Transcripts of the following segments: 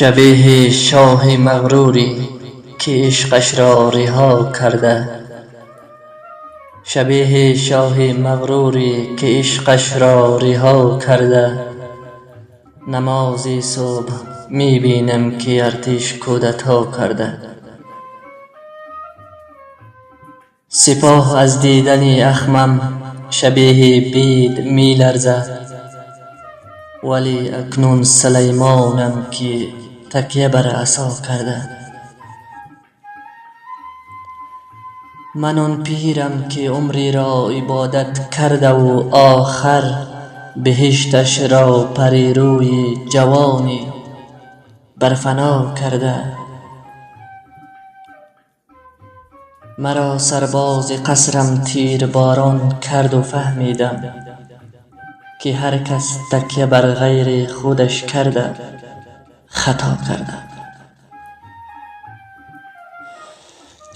شبیه شاه مغروری که عشقش را رها کرده، شبیه شاه مغروری که عشقش را رها کرده. نماز صبح می بینم که ارتش کودتا کرده. سپاه از دیدن اخمم شبیه بید می لرزد، ولی اکنون سلیمانم که تکیه بر عصا کرده. من آن پیرم که عمری را عبادت کرده و آخر بهشتش را پری روی جوانی برفنا کرده. مرا سرباز قصرم تیر باران کرد و فهمیدم که هر کس تکیه بر غیر خودش کرده خطا کرده.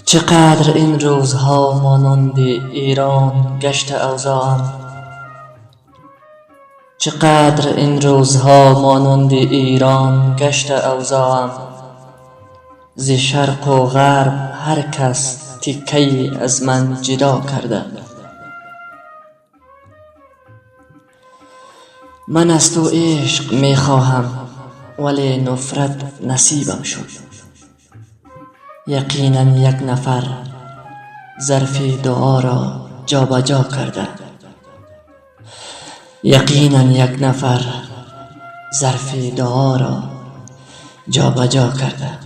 چقدر این روزها مانند ایران گشت اوضاعم، چقدر این روزها مانند ایران گشت اوضاعم. ز شرق و غرب هر کس تکه‌ای از من جدا کرده. من از تو عشق می خواهم ولی نفرت نصیبم شد. یقینا یک نفر ظرف دعا را جابجا کرده. یقینا یک نفر ظرف دعا را جابجا کرده.